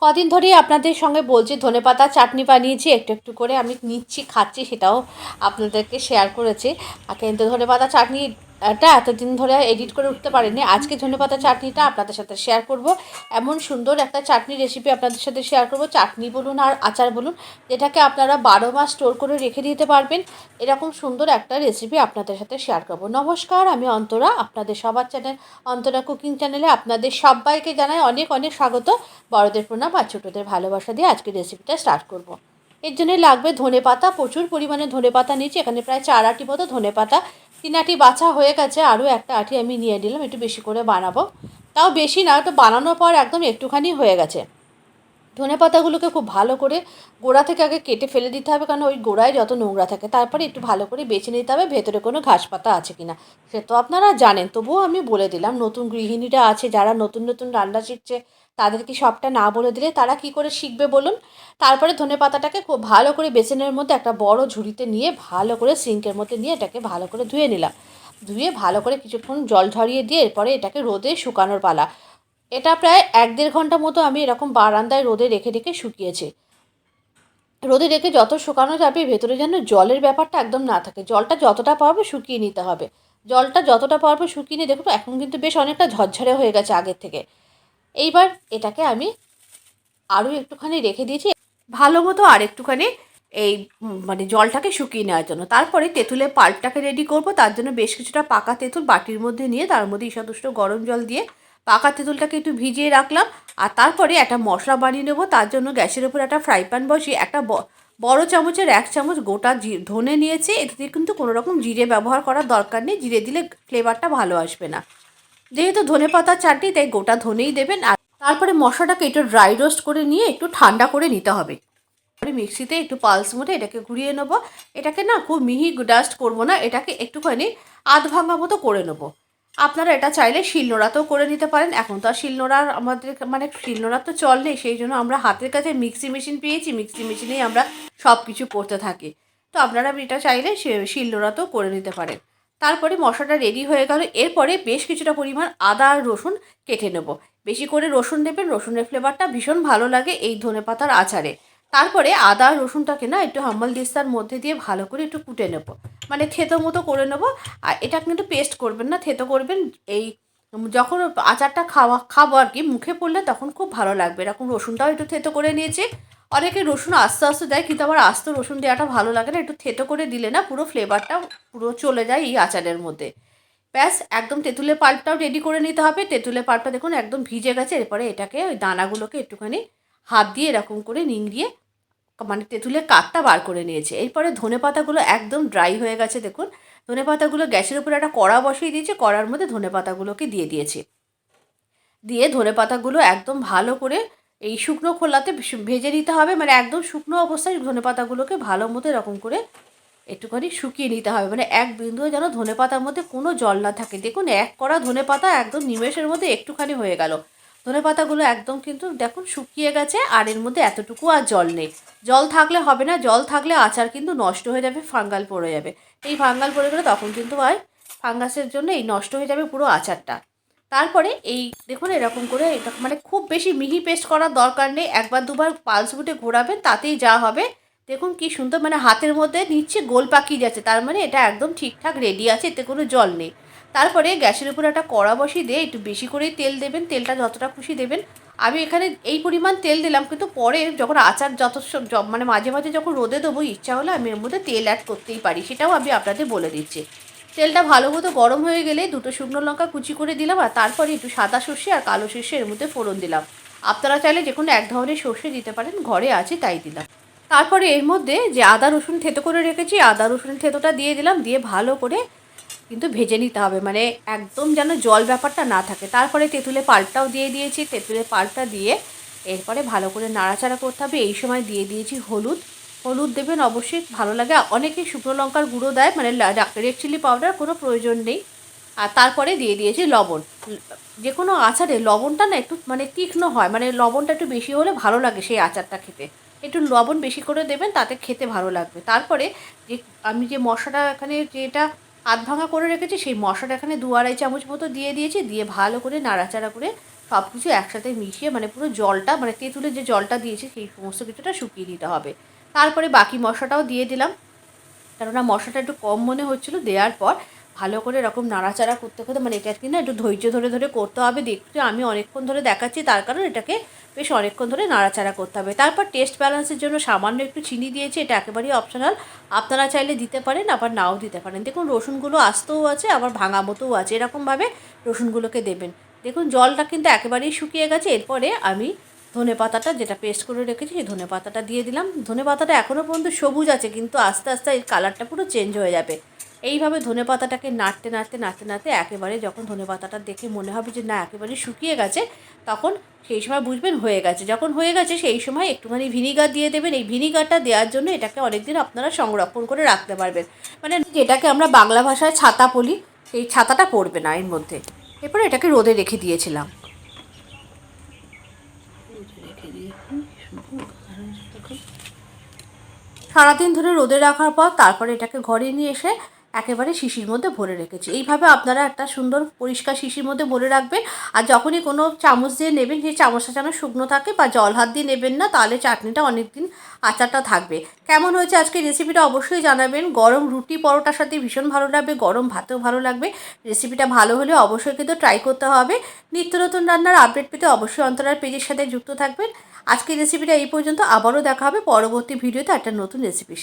কদিন ধরেই আপনাদের সঙ্গে বলছি ধনেপাতা চাটনি বানিয়েছি, একটু একটু করে আমি নিচ্ছি, খাচ্ছি, সেটাও আপনাদেরকে শেয়ার করেছি। কিন্তু ধনেপাতা চাটনিটা এতদিন ধরে এডিট করে উঠতে পারিনি। আজকে ধনেপাতা চাটনিটা আপনাদের সাথে শেয়ার করব। এমন সুন্দর একটা চাটনি রেসিপি আপনাদের সাথে শেয়ার করব, চাটনি বলুন আর আচার বলুন, যেটাকে আপনারা 12 মাস স্টোর করে রেখে দিতে পারবেন। এরকম সুন্দর একটা রেসিপি আপনাদের সাথে শেয়ার করব। নমস্কার, আমি অন্তরা, আপনাদের সবার চ্যানেল অন্তরা কুকিং চ্যানেলে আপনাদের সবাইকে জানাই অনেক অনেক স্বাগত। বড়দের প্রণাম আর ছোটোদের ভালোবাসা দিয়ে আজকে রেসিপিটা স্টার্ট করব। এর জন্য লাগবে ধনেপাতা, প্রচুর পরিমাণে ধনেপাতা নিয়েছি, এখানে প্রায় 4 আটি মতো ধনেপাতা। 3 আটি বাছা হয়ে গেছে, আরও একটা আটি আমি নিয়ে নিলাম, একটু বেশি করে বানাবো। তাও বেশি না, তো বানানোর পর একদম একটুখানি হয়ে গেছে। ধনেপাতাগুলোকে খুব ভালো করে গোড়া থেকে আগে কেটে ফেলে দিতে হবে, কারণ ওই গোড়ায় যত নোংরা থাকে। তারপরে একটু ভালো করে বেছে নিতে হবে ভেতরে কোনো ঘাস পাতা আছে কিনা। সে তো আপনারা জানেন, তবুও আমি বলে দিলাম। নতুন গৃহিণীরা আছে যারা নতুন নতুন রান্না শিখছে, তাদেরকে সবটা না বলে দিলে তারা কি করে শিখবে বলুন। তারপরে ধনেপাতাটাকে খুব ভালো করে বেসিনের মধ্যে একটা বড় ঝুড়িতে নিয়ে ভালো করে সিঙ্কের মধ্যে নিয়ে এটাকে ভালো করে ধুয়ে নিলাম। ধুয়ে ভালো করে কিছুক্ষণ জল ঝরিয়ে দিয়ে এরপরে এটাকে রোদে শুকানোর পালা। এটা প্রায় 1-1.5 ঘন্টা মতো আমি এরকম বারান্দায় রোদে রেখে রেখে শুকিয়েছি। রোদে রেখে যত শুকানো যাবে ভেতরে যেন জলের ব্যাপারটা একদম না থাকে। জলটা যতটা পারবে শুকিয়ে নিতে হবে। জলটা যতটা পারবে শুকিয়ে নিয়ে দেখুন এখন কিন্তু বেশ অনেকটা ঝরঝরে হয়ে গেছে আগের থেকে। এইবার এটাকে আমি আরও একটুখানি রেখে দিয়েছি ভালো মতো, আর একটুখানি এই মানে জলটাকে শুকিয়ে নেওয়ার জন্য। তারপরে তেঁতুলের পাল্পটাকে রেডি করব। তার জন্য বেশ কিছুটা পাকা তেঁতুল বাটির মধ্যে নিয়ে তার মধ্যে ঈষদুষ্ট গরম জল দিয়ে পাকা তেঁতুলটাকে একটু ভিজিয়ে রাখলাম। আর তারপরে একটা মশলা বানিয়ে নেবো। তার জন্য গ্যাসের উপর একটা ফ্রাই প্যান বসিয়ে একটা বড় চামচের 1 চামচ গোটা ধনে নিয়েছি। এতে কিন্তু কোনো রকম জিরে ব্যবহার করার দরকার নেই, জিরে দিলে ফ্লেভারটা ভালো আসবে না। যেহেতু ধনেপাতার চাটনি, তাই গোটা ধনেই দেবেন। আর তারপরে মশলাটাকে একটু ড্রাই রোস্ট করে নিয়ে একটু ঠান্ডা করে নিতে হবে। মিক্সিতে একটু পালস মোডে এটাকে ঘুরিয়ে নেব। এটাকে না খুব মিহি ডাস্ট করব না, এটাকে একটুখানি আধ ভাঙা মতো করে নেব। আপনারা এটা চাইলে শিলনোড়াতেও করে নিতে পারেন। এখন তো আর শিলনোড়ার আমাদের মানে শিলনোড়ার তো চল নেই, সেই জন্য আমরা হাতের কাছে মিক্সি মেশিন পেয়েছি, মিক্সি মেশিনেই আমরা সব কিছু করতে থাকি। তো আপনারা এটা চাইলে শিলনোড়াতেও করে নিতে পারেন। তারপরে মশলাটা রেডি হয়ে গেল। এরপরে বেশ কিছুটা পরিমাণ আদা আর রসুন কেটে নেব। বেশি করে রসুন দেবেন, রসুনের ফ্লেভারটা ভীষণ ভালো লাগে এই ধনেপাতার আচারে। তারপরে আদা রসুনটাকে না একটু হাম্বল দিস্তার মধ্যে দিয়ে ভালো করে একটু কুটে নেব, মানে থেতো মতো করে নেব। আর এটা কিন্তু পেস্ট করবেন না, থেতো করবেন। এই যখন আচারটা খাবো আর কি, মুখে পড়লে তখন খুব ভালো লাগবে। এরকম রসুনটাও একটু থেতো করে নিয়েছি। অনেকে রসুন আস্তে আস্তে দেয়, কিন্তু আমার আস্তে রসুন দেওয়াটা ভালো লাগে না। একটু থেতো করে দিলে না পুরো ফ্লেভারটা পুরো চলে যায় এই আচারের মধ্যে। ব্যাস, একদম তেঁতুলের পাল্পটাও রেডি করে নিতে হবে। তেঁতুলের পাল্পটা দেখুন একদম ভিজে গেছে। এরপরে এটাকে ওই দানাগুলোকে একটুখানি হাত দিয়ে এরকম করে নিংড়িয়ে মানে তেঁতুলের কাঠটা বার করে নিয়েছে। এরপরে ধনেপাতাগুলো একদম ড্রাই হয়ে গেছে দেখুন। ধনেপাতাগুলো গ্যাসের উপরে একটা কড়া বসিয়ে দিয়েছে, কড়ার মধ্যে ধনেপাতাগুলোকে দিয়ে দিয়েছি। দিয়ে ধনেপাতাগুলো একদম ভালো করে এই শুকনো খোলাতে ভেজে নিতে হবে, মানে একদম শুকনো অবস্থায় ধনেপাতাগুলোকে ভালো মতো এরকম করে একটুখানি শুকিয়ে নিতে হবে, মানে এক বিন্দুও যেন ধনেপাতার মধ্যে কোনো জল না থাকে। দেখুন এক কড়া ধনেপাতা একদম নিমেষের মধ্যে একটুখানি হয়ে গেল। ধনেপাতাগুলো একদম কিন্তু দেখুন শুকিয়ে গেছে, আর এর মধ্যে এতটুকু আর জল নেই। জল থাকলে হবে না, জল থাকলে আচার কিন্তু নষ্ট হয়ে যাবে, ফাঙ্গাল পড়ে যাবে। এই ফাঙ্গাল পড়ে গেলে তখন কিন্তু হয় ফাঙ্গাসের জন্য এই নষ্ট হয়ে যাবে পুরো আচারটা। তারপরে এই দেখুন এরকম করে এটা মানে খুব বেশি মিহি পেস্ট করার দরকার নেই, একবার দুবার পালস বুটে ঘোরাবেন তাতেই যা হবে। দেখুন কি সুন্দর, মানে হাতের মধ্যে নিচ্ছে গোল পাকিয়ে যাচ্ছে, তার মানে এটা একদম ঠিকঠাক রেডি আছে, এতে কোনো জল নেই। তারপরে গ্যাসের উপর একটা কড়া বসিয়ে দিয়ে একটু বেশি করেই তেল দেবেন, তেলটা যতটা খুশি দেবেন। আমি এখানে এই পরিমাণ তেল দিলাম, কিন্তু পরে যখন আচার মানে মাঝে মাঝে যখন রোদে দেবো ইচ্ছা হলে আমি এর মধ্যে তেল অ্যাড করতেই পারি, সেটাও আমি আপনাদের বলে দিচ্ছি। তেলটা ভালো মতো গরম হয়ে গেলে দুটো শুকনো লঙ্কা কুচি করে দিলাম, আর তারপরে একটু সাদা সর্ষে আর কালো সর্ষে এর মধ্যে ফোড়ন দিলাম। আপনারা চাইলে যে কোনো এক ধরনের সর্ষে দিতে পারেন, ঘরে আছে তাই দিলাম। তারপরে এর মধ্যে যে আদা রসুন থেতো করে রেখেছি, আদা রসুন থেতোটা দিয়ে দিলাম, দিয়ে ভালো করে কিন্তু ভেজে নিতে হবে, মানে একদম যেন জল ব্যাপারটা না থাকে। তারপরে তেঁতুলের পাল্পটাও দিয়ে দিয়েছি, তেঁতুলের পাল্পটা দিয়ে এরপরে ভালো করে নাড়াচাড়া করতে হবে। এই সময় দিয়ে দিয়েছি হলুদ। হলুদ দেবেন অবশ্যই, ভালো লাগে। অনেকে শুকনো লঙ্কার গুঁড়ো দেয়, মানে রেড চিলি পাউডার কোনো প্রয়োজন নেই। আর তারপরে দিয়ে দিয়েছি লবণ। যে কোনো আচারে লবণটা না একটু মানে তীক্ষ্ণ হয়, মানে লবণটা একটু বেশি হলে ভালো লাগে সেই আচারটা খেতে। একটু লবণ বেশি করে দেবেন, তাতে খেতে ভালো লাগবে। তারপরে যে আমি যে মশলাটা এখানে যেটা আধ ভাঙা করে রেখেছি, সেই মশলাটা এখানে 2-2.5 চামচ মতো দিয়ে দিয়েছি, দিয়ে ভালো করে নাড়াচাড়া করে সব কিছু একসাথে মিশিয়ে মানে পুরো জলটা মানে তেঁতুলের যে জলটা দিয়েছি সেই সমস্ত কিছুটা শুকিয়ে দিতে হবে। তারপরে বাকি মশলাটাও দিয়ে দিলাম, কেননা মশলাটা একটু কম মনে হচ্ছিলো। দেওয়ার পর ভালো করে এরকম নাড়াচাড়া করতে করতে মানে এটাকে না একটু ধৈর্য ধরে ধরে করতে হবে। দেখতে আমি অনেকক্ষণ ধরে দেখাচ্ছি, তার কারণ এটাকে বেশ অনেকক্ষণ ধরে নাড়াচাড়া করতে হবে। তারপর টেস্ট ব্যালেন্সের জন্য সামান্য একটু চিনি দিয়েছি, এটা একেবারেই অপশনাল, আপনারা চাইলে দিতে পারেন আবার নাও দিতে পারেন। দেখুন রসুনগুলো আস্তেও আছে আবার ভাঙা মতোও আছে, এরকমভাবে রসুনগুলোকে দেবেন। দেখুন জলটা কিন্তু একেবারেই শুকিয়ে গেছে। এরপরে আমি ধনেপাতাটা যেটা পেস্ট করে রেখেছি সেই ধনেপাতাটা দিয়ে দিলাম। ধনেপাতাটা এখনও পর্যন্ত সবুজ আছে, কিন্তু আস্তে আস্তে এর কালারটা পুরো চেঞ্জ হয়ে যাবে। এইভাবে ধনেপাতাটাকে নাড়তে নাড়তে নাড়তে নাড়তে একেবারে যখন ধনেপাতাটা দেখে মনে হবে যে না একেবারে শুকিয়ে গেছে, তখন সেই সময় বুঝবেন হয়ে গেছে। যখন হয়ে গেছে সেই সময় একটুখানি ভিনিগার দিয়ে দেবেন। এই ভিনিগারটা দেওয়ার জন্য এটাকে অনেকদিন আপনারা সংরক্ষণ করে রাখতে পারবেন। মানে যেটাকে আমরা বাংলা ভাষায় ছাতা বলি, সেই ছাতাটা পড়বে না এর মধ্যে। এরপরে এটাকে রোদে রেখে দিয়েছিলাম। সারাদিন ধরে রোদে রাখার পর তারপরে এটাকে ঘরে নিয়ে এসে একেবারে শিশির মধ্যে ভরে রেখেছি। এইভাবে আপনারা একটা সুন্দর পরিষ্কার শিশির মধ্যে ভরে রাখবেন। আর যখনই কোনো চামচ দিয়ে নেবেন, সেই চামচটা যেন শুকনো থাকে বা জল হাত দিয়ে নেবেন না, তাহলে চাটনিটা অনেক দিন আচারটা থাকবে। কেমন হয়েছে আজকে রেসিপিটা অবশ্যই জানাবেন। গরম রুটি পরোটার সাথে ভীষণ ভালো লাগবে, গরম ভাতেও ভালো লাগবে। রেসিপিটা ভালো হলে অবশ্যই কিন্তু ট্রাই করতে হবে। নিত্য নতুন রান্নার আপডেট পেতে অবশ্যই অন্তরার পেজের সাথে যুক্ত থাকবেন। আজকের রেসিপিটা এই পর্যন্ত, আবারও দেখা হবে পরবর্তী ভিডিওতে একটা নতুন রেসিপির সাথে।